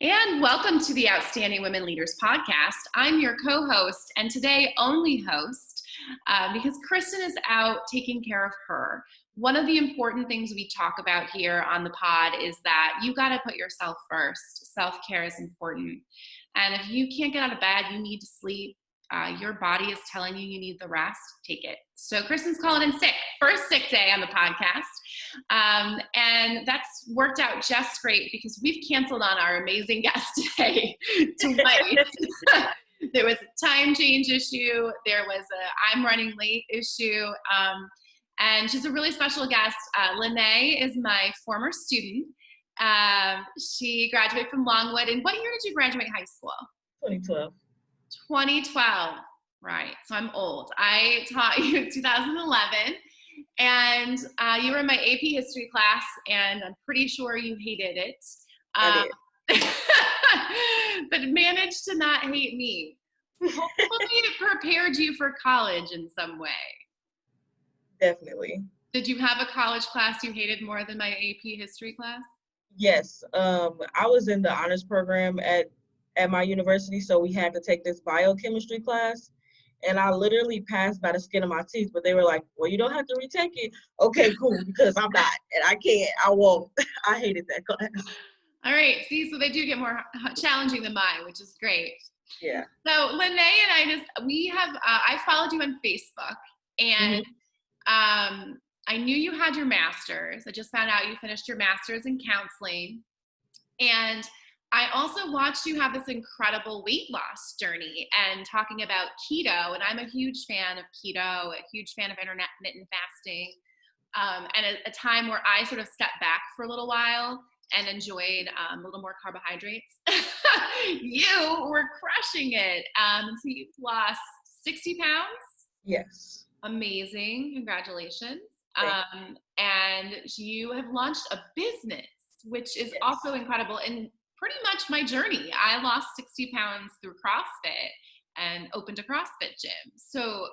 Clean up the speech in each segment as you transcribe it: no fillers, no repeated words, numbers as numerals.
And welcome to the Outstanding Women Leaders podcast. I'm your co-host and today only host because Kristen is out taking care of her. One of the important things we talk about here on the pod is that you got to put yourself first. Self-care is important. And if you can't get out of bed, you need to sleep. Your body is telling you need the rest, take it. So Kristen's calling in sick, first sick day on the podcast. And that's worked out just great because we've canceled on our amazing guest today tonight. There was a time change issue. There was a I'm running late issue. And she's a really special guest. LaNee is my former student. She graduated from Longwood. And what year did you graduate high school? 2012. 2012, right. So I'm old. I taught you 2011, and you were in my AP history class, and I'm pretty sure you hated it. I did. But managed to not hate me. Hopefully it prepared you for college in some way. Definitely. Did you have a college class you hated more than my AP history class? Yes. I was in the honors program at my university, so we had to take this biochemistry class, and I literally passed by the skin of my teeth, but they were like, well, you don't have to retake it. Okay, cool, because I'm not, and I can't, I won't. I hated that class. All right, see, so they do get more challenging than mine, which is great. Yeah. So LaNee and I followed you on Facebook, and I knew you had your master's. I just found out you finished your master's in counseling, and I also watched you have this incredible weight loss journey and talking about keto. And I'm a huge fan of keto, a huge fan of intermittent fasting, and a time where I sort of stepped back for a little while and enjoyed a little more carbohydrates. You were crushing it. So you've lost 60 pounds? Yes. Amazing. Congratulations. And you have launched a business, which is also incredible. And pretty much my journey. I lost 60 pounds through CrossFit and opened a CrossFit gym. So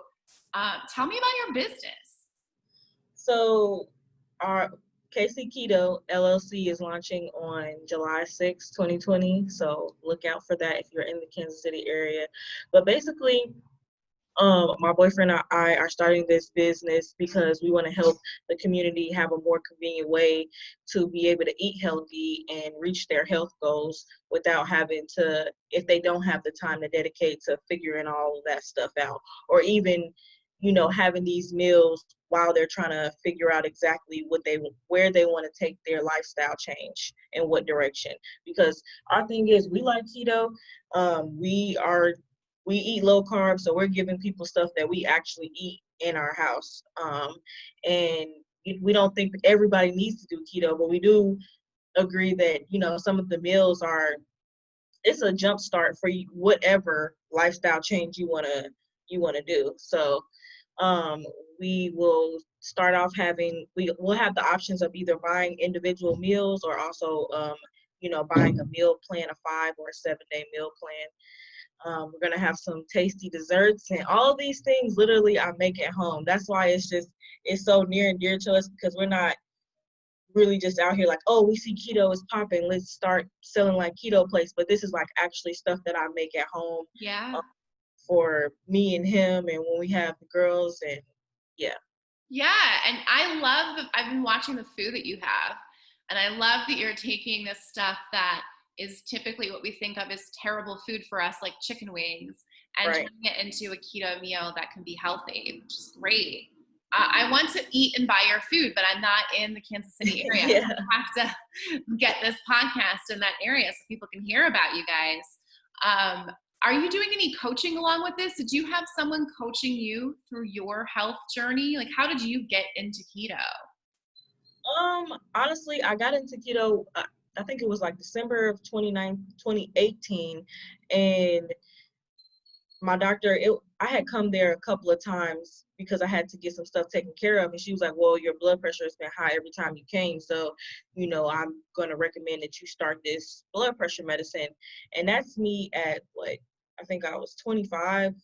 tell me about your business. So our Case Aikido LLC is launching on July 6, 2020. So look out for that if you're in the Kansas City area. But basically, my boyfriend and I are starting this business because we want to help the community have a more convenient way to be able to eat healthy and reach their health goals without having to, if they don't have the time to dedicate to figuring all of that stuff out, or even, having these meals while they're trying to figure out exactly where they want to take their lifestyle change and what direction. Because our thing is, we like keto. We eat low carb, so we're giving people stuff that we actually eat in our house. And we don't think everybody needs to do keto, but we do agree that, some of the meals it's a jump start for whatever lifestyle change you want to do. So we will start off we'll have the options of either buying individual meals or also, buying a meal plan, a 5 or a 7-day meal plan. We're going to have some tasty desserts, and all these things literally I make at home. That's why it's so near and dear to us, because we're not really just out here like, oh, we see keto is popping, let's start selling like keto plates. But this is like actually stuff that I make at home. Yeah. For me and him, and when we have the girls, and yeah. Yeah, and I've been watching the food that you have, and I love that you're taking this stuff that is typically what we think of as terrible food for us, like chicken wings, and turning it into a keto meal that can be healthy, which is great. I want to eat and buy your food, but I'm not in the Kansas City area. Yeah. So I have to get this podcast in that area so people can hear about you guys. Are you doing any coaching along with this? Did you have someone coaching you through your health journey? Like, how did you get into keto? Honestly, I got into keto, I think it was like December of 2018, and my doctor, I had come there a couple of times because I had to get some stuff taken care of, and she was like, well, your blood pressure has been high every time you came, so, I'm going to recommend that you start this blood pressure medicine. And that's me at, I think I was 25,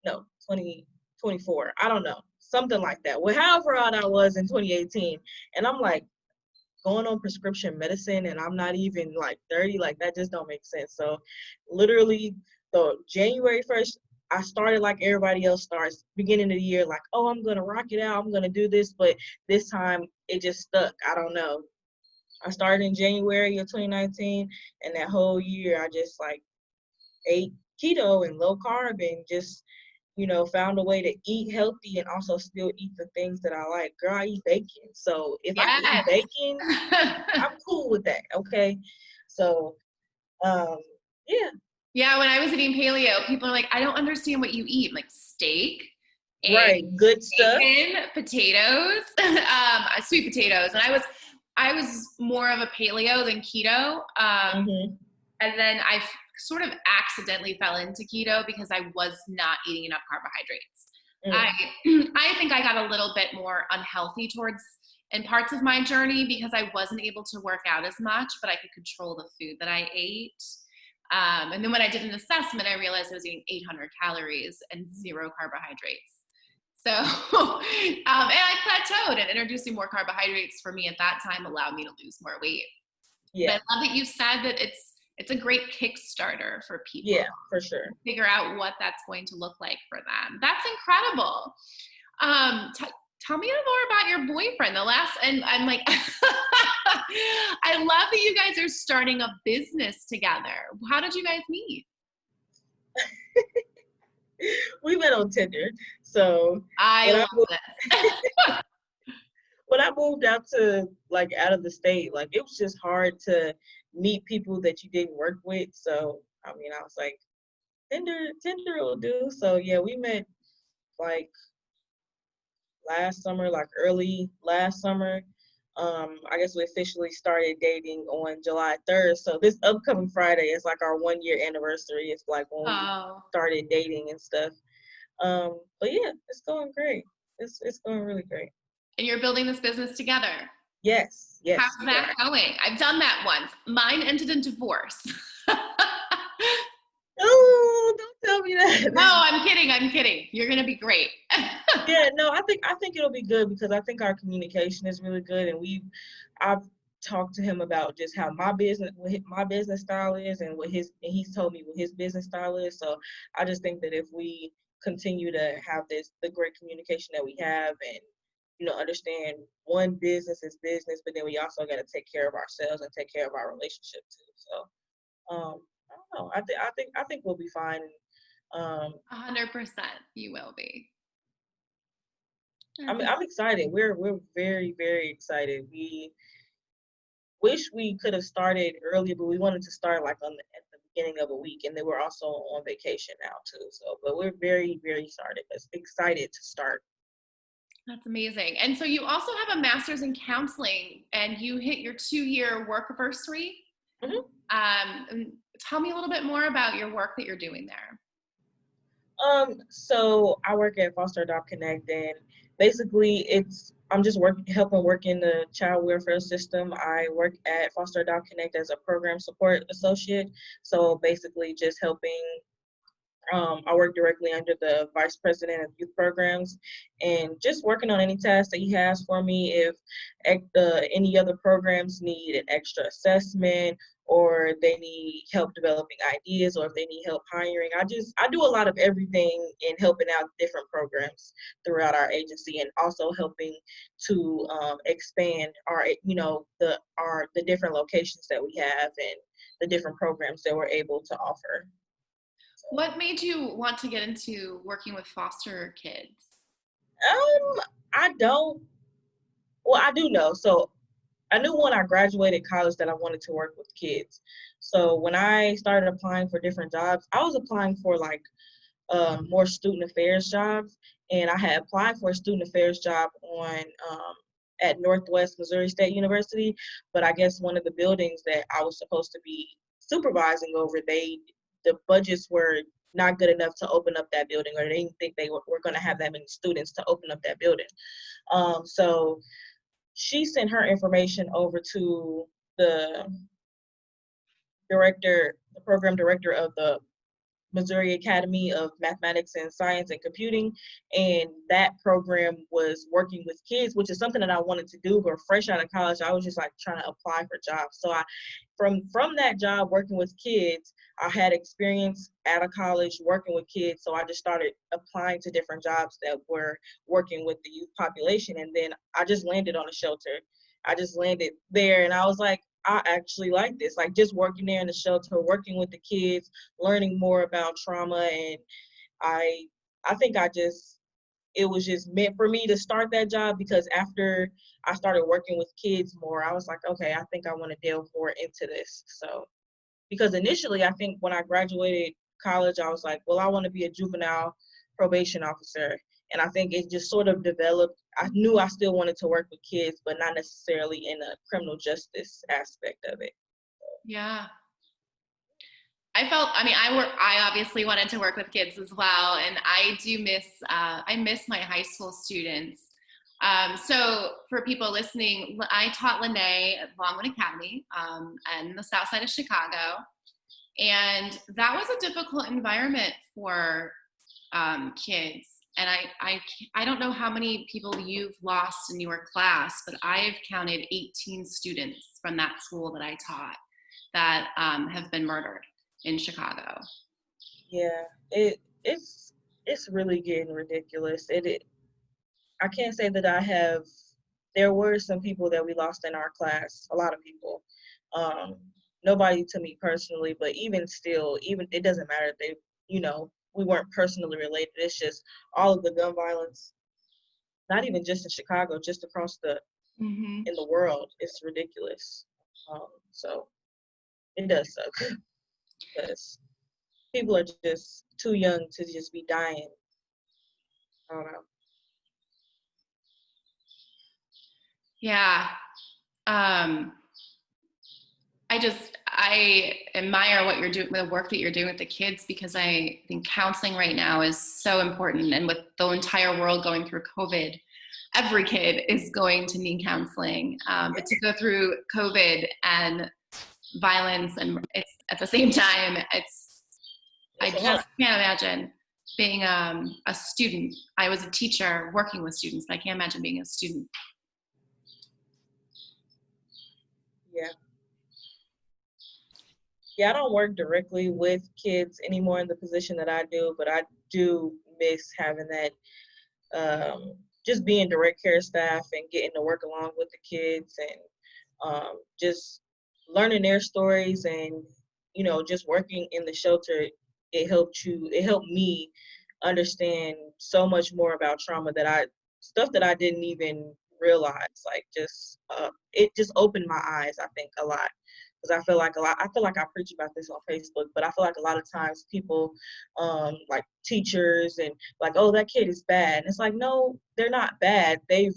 24, I don't know, something like that. Well, however old I was in 2018, and I'm like, going on prescription medicine and I'm not even like 30, like that just don't make sense. So literally the January 1st, I started like everybody else starts, beginning of the year, like, oh, I'm gonna rock it out, I'm gonna do this, but this time it just stuck. I don't know. I started in January of 2019, and that whole year I just like ate keto and low carb and just, found a way to eat healthy and also still eat the things that I like. Girl, I eat bacon. So if I can eat Yes. bacon, I'm cool with that. Okay. So, yeah. Yeah, when I was eating paleo, people are like, I don't understand what you eat. I'm like, steak, Right. eggs, Good stuff. bacon, potatoes, sweet potatoes. And I was more of a paleo than keto. Mm-hmm. And then I sort of accidentally fell into keto because I was not eating enough carbohydrates. I think I got a little bit more unhealthy towards in parts of my journey because I wasn't able to work out as much, but I could control the food that I ate. And then when I did an assessment, I realized I was eating 800 calories and 0 carbohydrates. So, and I plateaued, and introducing more carbohydrates for me at that time allowed me to lose more weight. Yeah. But I love that you said that it's a great Kickstarter for people. Yeah, for sure. Figure out what that's going to look like for them. That's incredible. Tell me more about your boyfriend. And I'm like, I love that you guys are starting a business together. How did you guys meet? We met on Tinder. So I love this. when I moved out of the state, like it was just hard to meet people that you didn't work with. So I mean, I was like, Tinder will do. So yeah, we met like last summer, like early last summer. I guess we officially started dating on July 3rd. So this upcoming Friday is like our 1 year anniversary. It's like when we started dating and stuff. But yeah, it's going great. It's going really great. And you're building this business together. Yes. How's that going? I've done that once. Mine ended in divorce. Oh, don't tell me that. No, I'm kidding. You're gonna be great. Yeah, no, I think it'll be good because I think our communication is really good, and I've talked to him about just how my business style is and and he's told me what his business style is. So I just think that if we continue to have the great communication that we have and understand one business is business, but then we also got to take care of ourselves and take care of our relationship too. So I don't know. I think we'll be fine. 100%, you will be. I'm excited. We're very, very excited. We wish we could have started earlier, but we wanted to start like at the beginning of a week, and then we're also on vacation now too. So, but we're very, very excited to start. That's amazing. And so you also have a master's in counseling, and you hit your 2-year work anniversary. Mm-hmm. Tell me a little bit more about your work that you're doing there. So I work at Foster Adopt Connect, and basically I'm just helping work in the child welfare system. I work at Foster Adopt Connect as a program support associate. So basically just helping. I work directly under the vice president of youth programs and just working on any tasks that he has for me. If any other programs need an extra assessment or they need help developing ideas or if they need help hiring, I do a lot of everything in helping out different programs throughout our agency and also helping to expand the different locations that we have and the different programs that we're able to offer. What made you want to get into working with foster kids? I do know. So I knew when I graduated college that I wanted to work with kids. So when I started applying for different jobs, I was applying for like more student affairs jobs. And I had applied for a student affairs job at Northwest Missouri State University. But I guess one of the buildings that I was supposed to be supervising over, the budgets were not good enough to open up that building, or they didn't think they were going to have that many students to open up that building. So she sent her information over to the program director of the Missouri Academy of Mathematics and Science and Computing, and that program was working with kids, which is something that I wanted to do. But fresh out of college, I was just like trying to apply for jobs. So I, from that job working with kids, I had experience at a college working with kids. So I just started applying to different jobs that were working with the youth population, and then I just landed on a shelter. I just landed there, and I was like, I actually like this. Like just working there in the shelter, working with the kids, learning more about trauma, and I I think it was just meant for me to start that job, because after I started working with kids more, I was like, okay, I think I want to delve more into this. So because initially I think when I graduated college, I was like, well, I want to be a juvenile probation officer. And I think it just sort of developed. I knew I still wanted to work with kids, but not necessarily in a criminal justice aspect of it. Yeah. I obviously wanted to work with kids as well. And I miss my high school students. So for people listening, I taught LaNee at Longwood Academy, in the south side of Chicago. And that was a difficult environment for kids. And I don't know how many people you've lost in your class, but I've counted 18 students from that school that I taught that have been murdered in Chicago. Yeah, it's really getting ridiculous. I can't say that I have. There were some people that we lost in our class, a lot of people. Um, Nobody to me personally, but even still, even it doesn't matter if they, we weren't personally related. It's just all of the gun violence, not even just in Chicago, just across Mm-hmm. in the world. It's ridiculous. So it does suck because people are just too young to just be dying. I don't know. Yeah. Um, I admire what you're doing, the work that you're doing with the kids, because I think counseling right now is so important. And with the entire world going through COVID, every kid is going to need counseling. But to go through COVID and violence, and it's at the same time, I just can't imagine being a student. I was a teacher working with students, but I can't imagine being a student. Yeah. Yeah, I don't work directly with kids anymore in the position that I do, but I do miss having that, just being direct care staff and getting to work along with the kids, and just learning their stories, and just working in the shelter. It helped me understand so much more about trauma, stuff that I didn't even realize. Like it just opened my eyes, I think, a lot. Because I feel like I preach about this on Facebook, but I feel like a lot of times people, like teachers, and like, oh, that kid is bad. And it's like, no, they're not bad. They've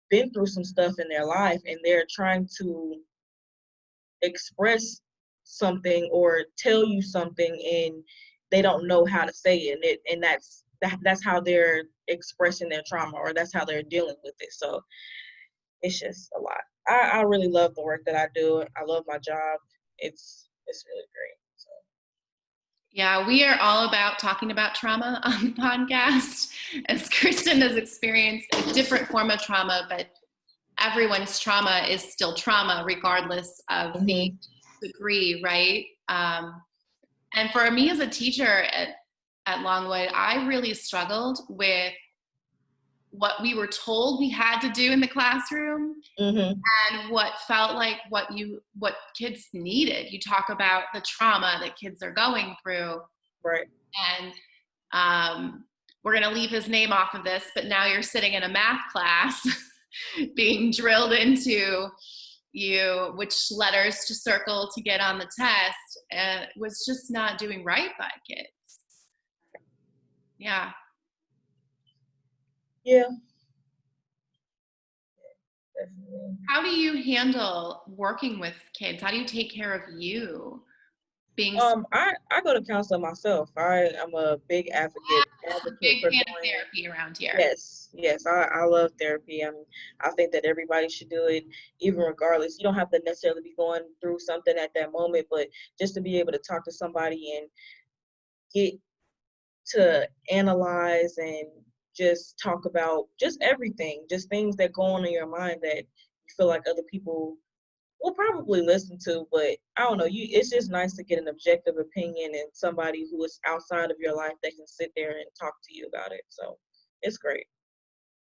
been through some stuff in their life, and they're trying to express something or tell you something, and they don't know how to say it. And that's how they're expressing their trauma, or that's how they're dealing with it. So it's just a lot. I really love the work that I do. I love my job. It's really great. So. Yeah, we are all about talking about trauma on the podcast, as Kristen has experienced a different form of trauma, but everyone's trauma is still trauma, regardless of the degree, right? And for me as a teacher at Longwood, I really struggled with what we were told we had to do in the classroom, and what felt like what kids needed. You talk about the trauma that kids are going through, right? And we're going to leave his name off of this, but now you're sitting in a math class being drilled into which letters to circle to get on the test, and was just not doing right by kids. Yeah. Yeah. Definitely. How do you handle working with kids? How do you take care of you? I go to counseling myself. I am a big advocate Big for fan of going. therapy around here. Yes, I love therapy. I think that everybody should do it, even regardless. You don't have to necessarily be going through something at that moment, but just to be able to talk to somebody and get to analyze and just talk about just everything, just things that go on in your mind that you feel like other people will probably listen to, but I don't know, it's just nice to get an objective opinion and somebody who is outside of your life that can sit there and talk to you about it. So it's great.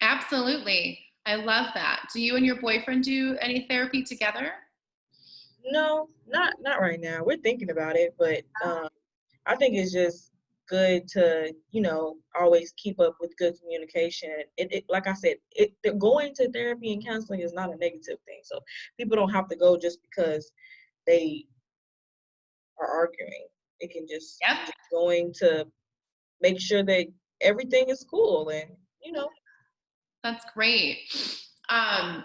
Absolutely. I love that. Do you and your boyfriend do any therapy together? No, not right now. We're thinking about it, but I think it's just good to, always keep up with good communication. It like I said, going to therapy and counseling is not a negative thing. So people don't have to go just because they are arguing. It can just Yep. just going to make sure that everything is cool and That's great. I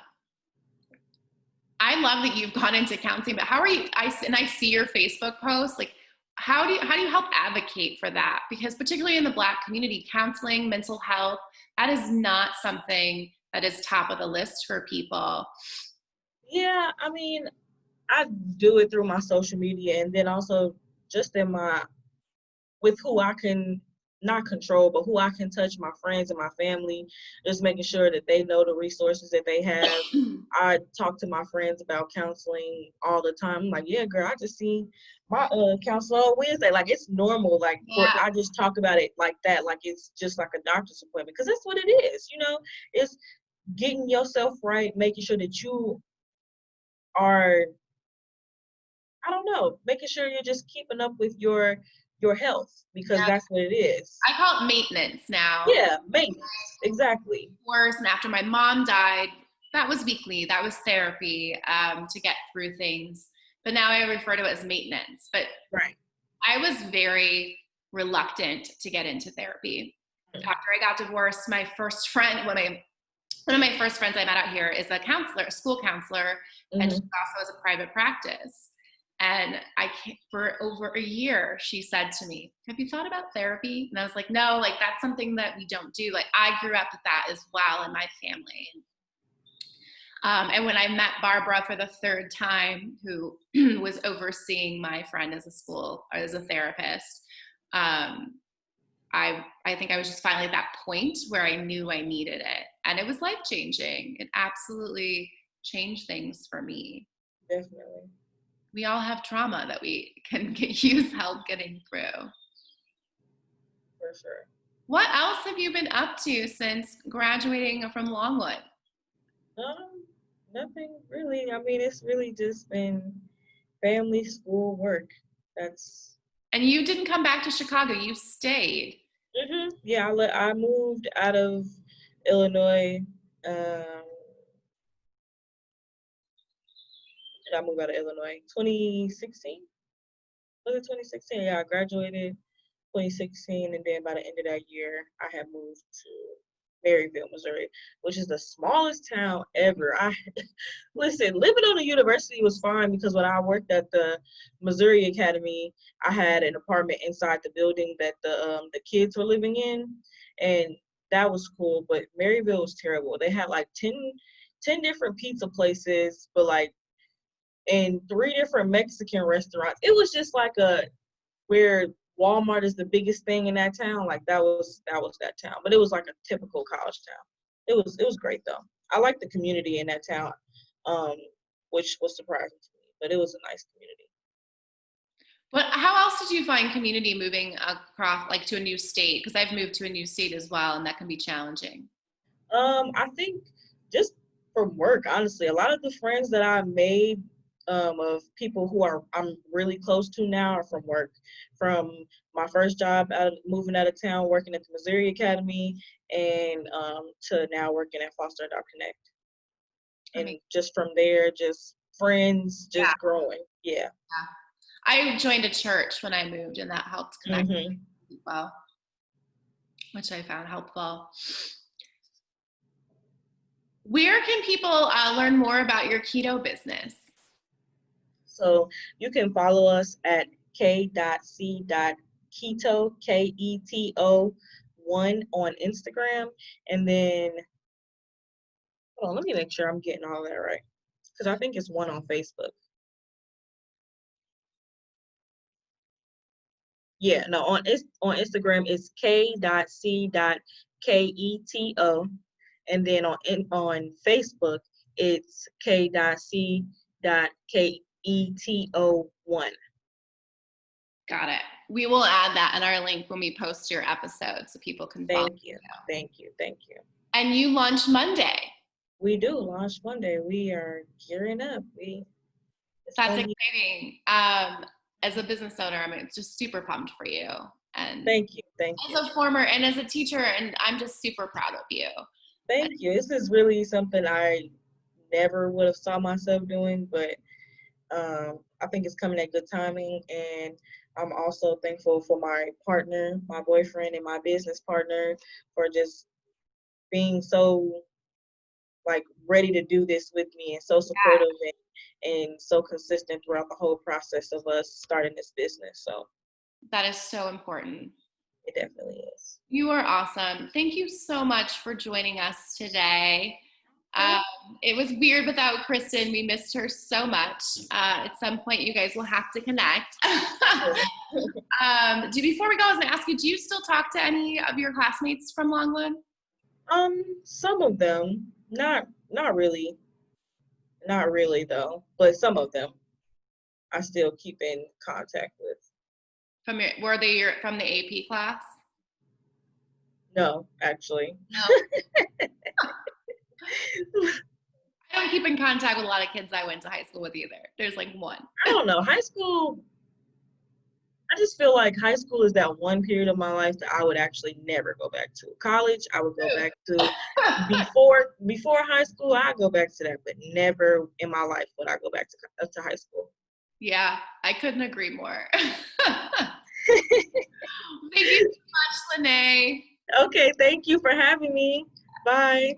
love that you've gone into counseling, but how are you, I see your Facebook posts, like how do you help advocate for that? Because particularly in the Black community, counseling, mental health, that is not something that is top of the list for people. Yeah, I mean, I do it through my social media and then also just in my with who I can not control, but who I can touch, my friends and my family, just making sure that they know the resources that they have. I talk to my friends about counseling all the time. I'm like, yeah, girl, I just seen my counselor on Wednesday. Like it's normal. Like Yeah. I just talk about it like that, like it's just like a doctor's appointment, because that's what it is. It's getting yourself right, making sure that you are, I don't know, making sure you're just keeping up with your health, because Yeah. that's what it is. I call it maintenance now. Yeah, maintenance. Exactly. Worse, and after my mom died, that was weekly. That was therapy to get through things. But now I refer to it as maintenance. But Right. I was very reluctant to get into therapy. After I got divorced, my first friend, one of my first friends I met out here is a counselor, a school counselor, and she also has a private practice. And for over a year, she said to me, "Have you thought about therapy?" And I was like, "No, like that's something that we don't do. Like I grew up with that as well in my family." And when I met Barbara for the third time, who was overseeing my friend as a therapist, um, I think I was just finally at that point where I knew I needed it, and it was life changing. It absolutely changed things for me. Definitely. We all have trauma that we can use help getting through. For sure. What else have you been up to since graduating from Longwood? Nothing really. I mean, it's really just been family, school, work. That's And you didn't come back to Chicago, you stayed. Yeah, I moved out of Illinois. Um, did I move out of Illinois? 2016? Was it 2016? Yeah, I graduated 2016, and then by the end of that year, I had moved to Maryville, Missouri, which is the smallest town ever. Listen, living on the university was fine because when I worked at the Missouri Academy, I had an apartment inside the building that the kids were living in, and that was cool. But Maryville was terrible. They had like 10 different pizza places, but like in 3 different Mexican restaurants. It was just like where Walmart is the biggest thing in that town. Like that town, but it was like a typical college town. It was great though. I like the community in that town, um, which was surprising to me, but it was a nice community. But how else did you find community moving across, like to a new state? Because I've moved to a new state as well, and that can be challenging. I think just from work, honestly, a lot of the friends that I made of people who I'm really close to now are from work. From my first job moving out of town, working at the Missouri Academy, and to now working at Foster Adopt Connect. And just from there, just friends, just growing. Yeah. I joined a church when I moved, and that helped connect people, which I found helpful. Where can people learn more about your keto business? So you can follow us at k.c.keto, Keto 1 on Instagram. And then, hold on, let me make sure I'm getting all that right, because I think it's 1 on Facebook. Yeah, no, on Instagram it's k.c.keto, and then on Facebook it's k.c.keto1. Got it. We will add that in our link when we post your episode so people can follow Thank you. Thank you. Thank you. And you launch Monday. We do launch Monday. We are gearing up. That's exciting. As a business owner, I'm just super pumped for you. And thank you. Thank you. As a former and as a teacher, and I'm just super proud of you. Thank you. This is really something I never would have saw myself doing, but I think it's coming at good timing. And I'm also thankful for my partner, my boyfriend, and my business partner for just being so ready to do this with me and so supportive and so consistent throughout the whole process of us starting this business. So that is so important. It definitely is. You are awesome. Thank you so much for joining us today. It was weird without Kristen. We missed her so much. At some point, you guys will have to connect. Before we go, I was going to ask you, do you still talk to any of your classmates from Longwood? Some of them, not really though, but some of them I still keep in contact with. Were they from the AP class? No, actually. No. I don't keep in contact with a lot of kids I went to high school with either. There's one. I don't know. High school, I just feel like high school is that one period of my life that I would actually never go back to. College, I would go back to. Before high school, I'd go back to that, but never in my life would I go back to high school. Yeah, I couldn't agree more. Thank you so much, LaNee. Okay, thank you for having me. Bye.